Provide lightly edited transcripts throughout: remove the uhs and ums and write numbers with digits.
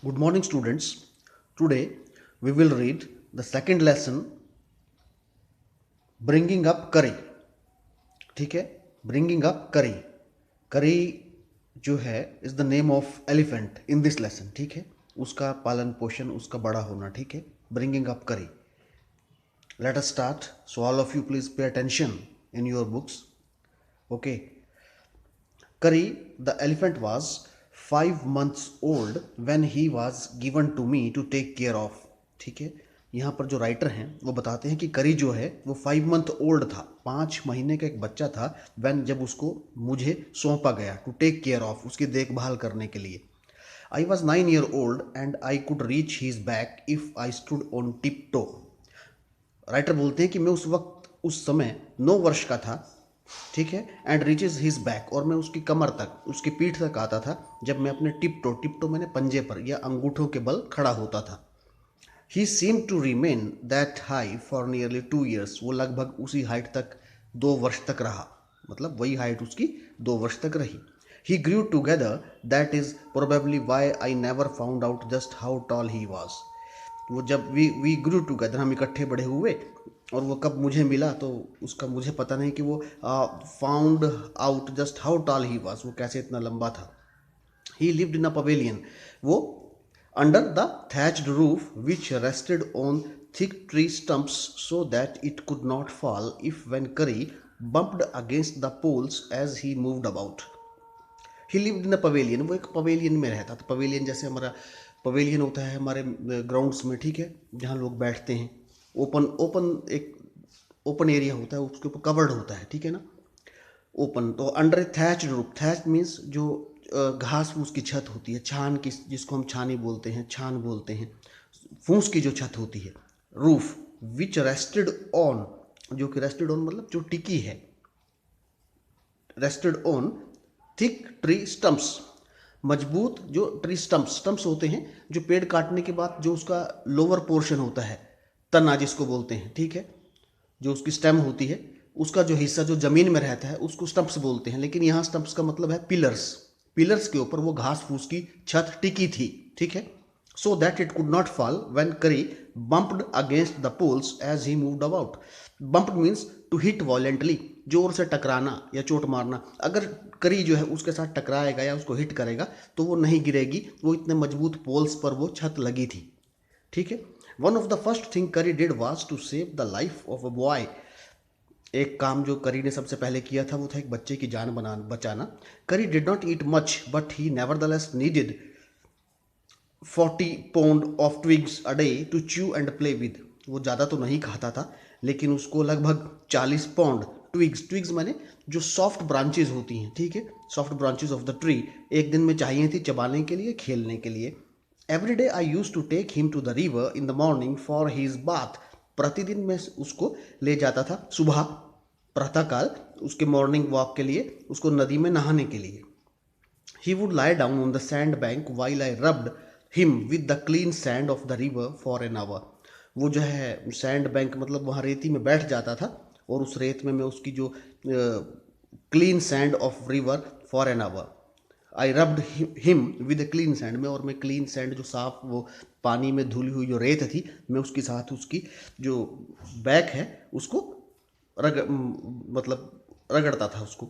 Good morning, students. Today we will read the second lesson, Bringing Up Curry. ठीक है, Bringing Up Curry. Curry जो है is the name of elephant in this lesson. ठीक है, उसका पालन पोषण, उसका बड़ा होना. ठीक है, Bringing Up Curry. Let us start. So all of you please pay attention in your books. Okay. Curry the elephant was 5 months old when he was given to me to take care of. ठीक है, यहाँ पर जो writer हैं वो बताते हैं कि करी जो है वो 5 मंथ ओल्ड था, 5 महीने का एक बच्चा था when जब उसको मुझे सौंपा गया टू टेक केयर ऑफ, उसकी देखभाल करने के लिए. I was 9 year old and I could reach his back if I stood on tip toe. Writer बोलते हैं कि मैं उस वक्त, उस समय 9 वर्ष का था. ठीक है, एंड रीचेज हिज बैक, और मैं उसकी कमर तक, उसकी पीठ तक आता था जब मैं अपने टिप टो मैंने पंजे पर या अंगूठों के बल खड़ा होता था. He seem to remain that high for nearly 2 years. वो लगभग उसी हाइट तक 2 वर्ष तक रहा, मतलब वही हाइट उसकी 2 वर्ष तक रही. He grew together, that is probably why I never found out just how tall he was. वो जब वी ग्रू टूगेदर, हम इकट्ठे बड़े हुए, और वो कब मुझे मिला तो उसका मुझे पता नहीं कि वो found out just how tall he was, वो कैसे इतना लंबा था. ही लिव्ड इन अ पवेलियन, वो under the thatched roof which rested on thick tree stumps so that it could not fall if when Curry bumped against the poles as he moved about. He lived in a pavilion, वो एक pavilion में रहता था. Pavilion जैसे हमारा pavilion होता है हमारे ग्राउंड्स में, ठीक है, जहाँ लोग बैठते हैं. ओपन ओपन एक ओपन एरिया होता है, उसके ऊपर कवर्ड होता है, ठीक है ना, ओपन. तो अंडर ए थैच रूफ, थैच मीन्स जो घास फूस की छत होती है, छान की, जिसको हम छानी बोलते हैं, छान बोलते हैं, फूस की जो छत होती है. रूफ विच रेस्टेड ऑन, जो कि रेस्टेड ऑन मतलब जो टिकी है, rested on thick tree stumps, मजबूत जो ट्री स्टम्प्स, स्टम्प्स होते हैं जो पेड़ काटने के बाद जो उसका लोअर पोर्शन होता है, तना जिसको बोलते हैं, ठीक है, जो उसकी स्टेम होती है, उसका जो हिस्सा जो जमीन में रहता है उसको स्टम्प्स बोलते हैं. लेकिन यहाँ स्टम्प्स का मतलब है पिलर्स. पिलर्स के ऊपर वो घास फूस की छत टिकी थी, ठीक है. So that it could not fall when Kari bumped against the poles as he moved about. Bumped means to hit violently, जोर से टकराना या चोट मारना. अगर करी जो है उसके साथ टकराएगा या उसको हिट करेगा तो वो नहीं गिरेगी, वो इतने मजबूत पोल्स पर वो छत लगी थी, ठीक है. One of the first thing Kari did was to save the life of a boy. एक काम जो करी ने सबसे पहले किया था वो था एक बच्चे की जान बचाना. Curry did not eat much but he nevertheless needed 40 pound of twigs a day to chew and play with. वो ज़्यादा तो नहीं खाता था, लेकिन उसको लगभग 40 pound ट्विग्स, ट्विग्स माने जो सॉफ्ट ब्रांचेज होती हैं, ठीक है, soft branches of the tree, एक दिन में चाहिए थी चबाने के लिए, खेलने के लिए. Every day I use to take him to the river in the morning for his bath. प्रतिदिन मैं उसको ले जाता था सुबह, प्रातःकाल, उसके मॉर्निंग वॉक के लिए, उसको नदी में नहाने के लिए. He would lie down on the sand bank while I rubbed him with the clean sand of the river for an hour. वो जो है सैंड बैंक मतलब वहाँ रेती में बैठ जाता था, और उस रेत में मैं उसकी जो clean sand of river for an hour, I rubbed him with clean sand में, और मैं क्लीन सैंड जो साफ वो पानी में धुली हुई जो रेत थी, मैं उसके साथ उसकी जो बैक है उसको मतलब रगड़ता था उसको.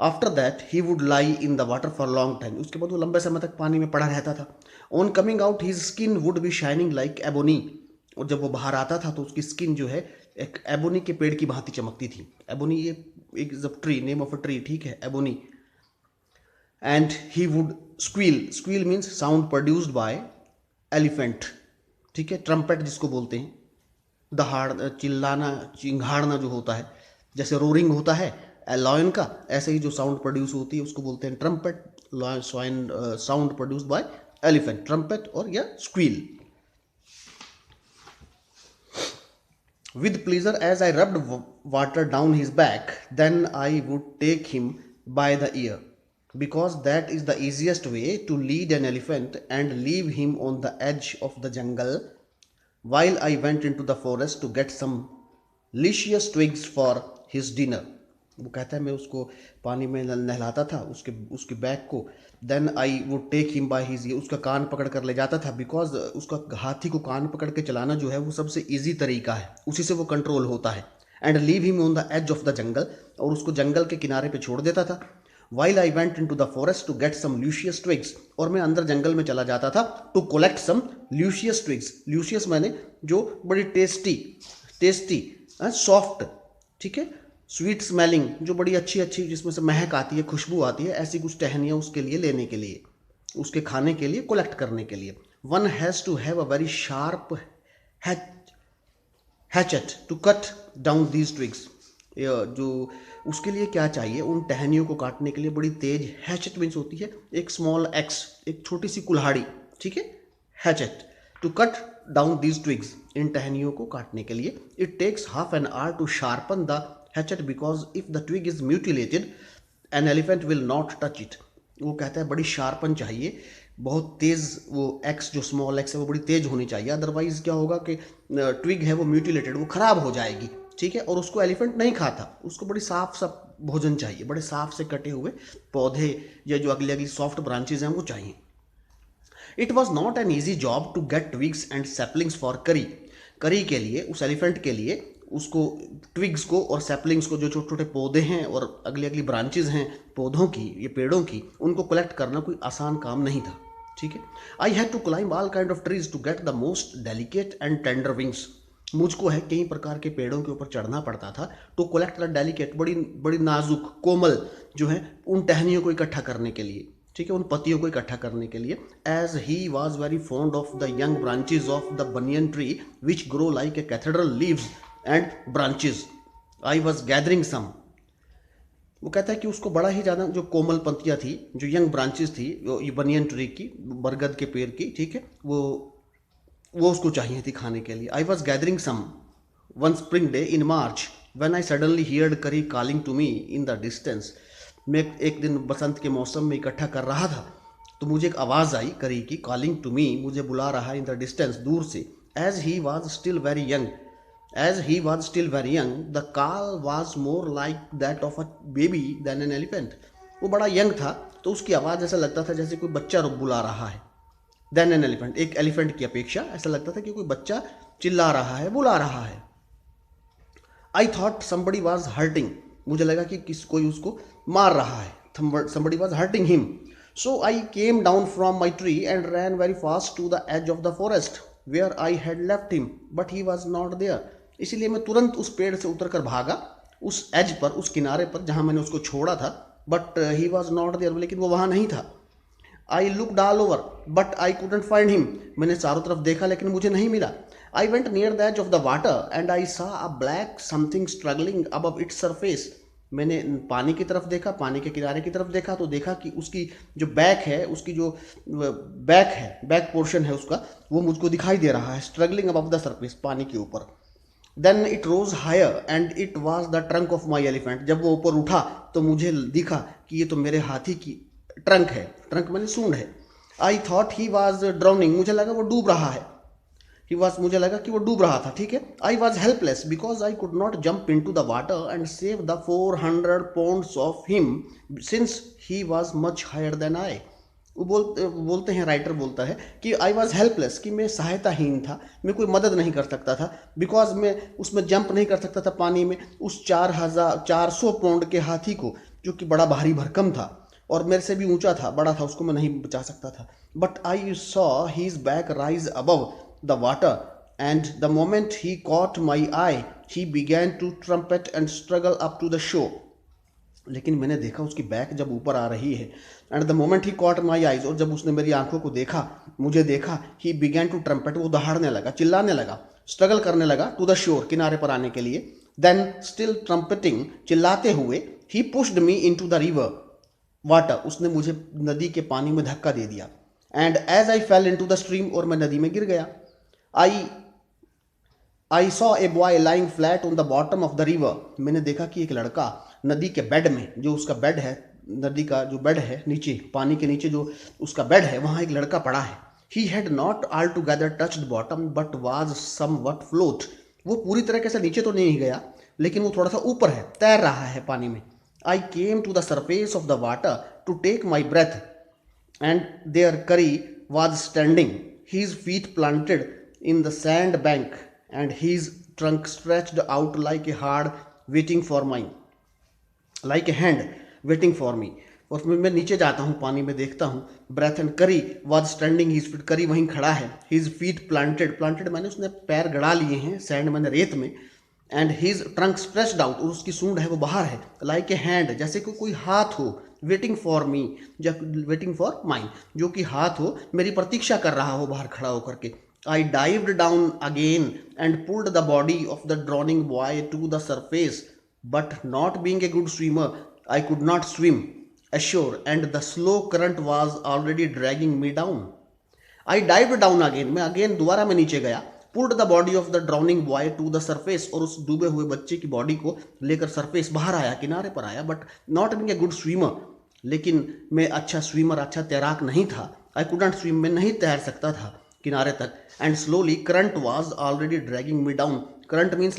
After that he would lie in the water for long time. उसके बाद वो लंबे समय तक पानी में पड़ा रहता था. On coming out his skin would be shining like ebony. और जब वो बाहर आता था तो उसकी स्किन जो है एक एबोनी के पेड़ की भांति चमकती थी. एबोनी ये एक जब tree, name of a tree, ठीक है, ebony. And he would squeal, squeal means sound produced by elephant, ठीक है, ट्रम्पेट जिसको बोलते हैं, दहाड़, चिल्लाना, चिंघाड़ना जो होता है, जैसे रोरिंग होता है लॉयन का, ऐसे ही जो साउंड प्रोड्यूस होती है उसको बोलते हैं trumpet. Sound produced by elephant, trumpet और या squeal. With pleasure, as I rubbed water down his back, then I would take him by the ear, because that is the easiest way to lead an elephant and leave him on the edge of the jungle while I went into the forest to get some luscious twigs for his dinner. वो कहता है मैं उसको पानी में नहलाता था, उसके उसके बैक को। Then I would take him by his ear, उसका कान पकड़ कर ले जाता था, बिकॉज उसका हाथी को कान पकड़ के चलाना जो है वो सबसे ईजी तरीका है, उसी से वो कंट्रोल होता है। And leave him on the edge of the jungle, और उसको जंगल के किनारे पे छोड़ देता था। While I went in to the forest to get some luscious twigs, और मैं अंदर जंगल में चला जाता था to collect some luscious twigs. Luscious मैंने जो बड़ी टेस्टी टेस्टी सॉफ्ट, ठीक है, स्वीट स्मेलिंग, जो बड़ी अच्छी अच्छी जिसमें से महक आती है, खुशबू आती है, ऐसी कुछ टहनियाँ उसके लिए लेने के लिए, उसके खाने के लिए, कलेक्ट करने के लिए। One has to have a very sharp hatchet to cut down these twigs. जो उसके लिए क्या चाहिए, उन टहनियों को काटने के लिए बड़ी तेज हैचेट मीन्स होती है एक स्मॉल एक्स, एक छोटी सी कुल्हाड़ी, ठीक है, hatchet to cut down these twigs, इन टहनियों को काटने के लिए। It takes half an hour to sharpen the hatchet because if the twig is mutilated an elephant will not touch it. वो कहता है बड़ी शार्पन चाहिए, बहुत तेज़, वो एक्स जो स्मॉल एक्स है वो बड़ी तेज़ होनी चाहिए, अदरवाइज क्या होगा कि ट्विग है वो म्यूटिलेटेड, वो ख़राब हो जाएगी, ठीक है। और उसको एलिफेंट नहीं खाता, उसको बड़ी साफ साफ भोजन चाहिए, बड़े साफ से कटे हुए पौधे या जो अगली अगली सॉफ्ट ब्रांचेज हैं वो चाहिए। It was not an easy job to get twigs and saplings for Kari. Kari के लिए, उस एलिफेंट के लिए, उसको ट्विग्स को और सैपलिंग्स को, जो छोटे छोटे पौधे हैं और अगली अगली ब्रांचेज हैं पौधों की, ये पेड़ों की, उनको कलेक्ट करना कोई आसान काम नहीं था, ठीक है। I had to climb all kind of trees to get the most delicate and tender wings. मुझको है कई प्रकार के पेड़ों के ऊपर चढ़ना पड़ता था टू कलेक्ट द डेलिकेट, बड़ी बड़ी नाजुक कोमल जो है उन टहनियों को इकट्ठा करने के लिए, ठीक है, उन पत्तियों को इकट्ठा करने के लिए। As he was very fond of the young branches of the banyan tree which grow like a cathedral leaves and branches, I was gathering some. वो कहता है कि उसको बड़ा ही ज़्यादा जो कोमल पत्तियाँ थी, जो यंग ब्रांचेस थी, ये बनियन ट्री की, बरगद के पेड़ की, ठीक है, वो उसको चाहिए थी खाने के लिए। I was gathering some one spring day in March when I suddenly heard Kari calling to me in the distance. मैं एक दिन बसंत के मौसम में इकट्ठा कर रहा था, तो मुझे एक आवाज़ आई करी की, कॉलिंग टू मी, मुझे बुला रहा है, इन द डिस्टेंस, दूर से। As he was still very young, as he was still very young the call was more like that of a baby than an elephant. वो बड़ा यंग था तो उसकी आवाज़ ऐसा लगता था जैसे कोई बच्चा बुला रहा है, देन एन एलिफेंट, एक एलिफेंट की अपेक्षा ऐसा लगता था कि कोई बच्चा चिल्ला रहा है, बुला रहा है। I thought somebody was hurting, मुझे लगा कि कोई उसको मार रहा है, somebody was hurting him. So I came down from my tree and ran very fast to the edge of the forest where I had left him, but he was not there. इसीलिए मैं तुरंत उस पेड़ से उतरकर भागा, उस as per, उस किनारे पर जहाँ मैंने उसको छोड़ा था, but he was not there, लेकिन वो वहाँ नहीं था। I looked all over but I couldn't find him, मैंने चारों तरफ देखा लेकिन मुझे नहीं मिला। I went near the edge of the water and I saw a black something struggling above its surface. मैंने पानी की तरफ देखा, पानी के किनारे की तरफ देखा, तो देखा कि उसकी जो बैक है, उसकी जो बैक है, बैक पोर्शन है उसका, वो मुझको दिखाई दे रहा है, स्ट्रगलिंग अबव द सरफेस, पानी के ऊपर। Then it rose higher and it was the trunk of my elephant. जब वो ऊपर उठा तो मुझे दिखा कि ये तो मेरे हाथी की ट्रंक है, ट्रंक मैंने सूंड है। I thought he was drowning, मुझे लगा वो डूब रहा है, मुझे लगा कि वो डूब रहा था, ठीक है। I was helpless because I could not jump in to the water and save the 400 pounds of him since he was much higher than I. वो बोलते हैं, राइटर बोलता है कि आई वॉज हेल्पलेस, कि मैं सहायताहीन था, मैं कोई मदद नहीं कर सकता था, बिकॉज मैं उसमें जंप नहीं कर सकता था पानी में, उस 400 पाउंड के हाथी को, जो कि बड़ा भारी भरकम था और मेरे से भी ऊंचा था, बड़ा था, उसको मैं नहीं बचा सकता था। But I saw his back rise above the water and the moment he caught my eye he began to trumpet and struggle up to the shore. लेकिन मैंने देखा उसकी बैक जब ऊपर आ रही है, and the moment he caught my eyes, और जब उसने मेरी आंखों को देखा, मुझे देखा, ही बिगैन टू ट्रम्पेट, वो दहाड़ने लगा, चिल्लाने लगा, स्ट्रगल करने लगा, टू द शोर, किनारे पर आने के लिए। देन स्टिल ट्रम्पेटिंग, चिल्लाते हुए, he pushed me in to the river water, उसने मुझे नदी के पानी में धक्का दे दिया। And as I fell in to the stream, और मैं नदी में गिर गया। I saw a boy lying flat on the bottom of the river, मैंने देखा कि एक लड़का नदी के बेड में, जो उसका बेड है, नदी का जो बेड है नीचे, पानी के नीचे जो उसका बेड है, वहाँ एक लड़का पड़ा है। He had not all together touched bottom but was somewhat float, वो पूरी तरह से नीचे तो नहीं गया, लेकिन वो थोड़ा सा ऊपर है, तैर रहा है पानी में। I came to the surface of the water to take my breath and there Kari was standing, his feet planted in the sand bank and his trunk stretched out like a hard waiting for mine, like a hand waiting for me। और उसमें मैं नीचे जाता हूँ, पानी में देखता हूँ, ब्रेथ एंड करी वाज स्टैंडिंग, हिज फीट, करी वहीं खड़ा है, हिज फीट प्लांटेड, प्लांटेड मैंने उसने पैर गड़ा लिए हैं, सैंड मैंने रेत में, and his trunk stretched out, और उसकी सूंड है वो बाहर है, लाइक ए हैंड, जैसे कि कोई हाथ हो, waiting for me, waiting for mine, जो कि हाथ हो, मेरी प्रतीक्षा कर रहा हो बाहर खड़ा होकर के। I dived down again and pulled the body of the drowning boy to the surface, but not being a good swimmer I could not swim ashore and the slow current was already dragging me down। I dived down again, मैं again दोबारा मैं नीचे गया, pulled the body of the drowning boy to the surface, और उस डूबे हुए बच्चे की बॉडी को लेकर सरफेस बाहर आया, किनारे पर आया, but not being a good swimmer, लेकिन मैं अच्छा स्विमर, अच्छा तैराक नहीं था। आई कुड नॉट स्विम, मैं नहीं तैर सकता था किनारे तक। And slowly current was already dragging me down, current means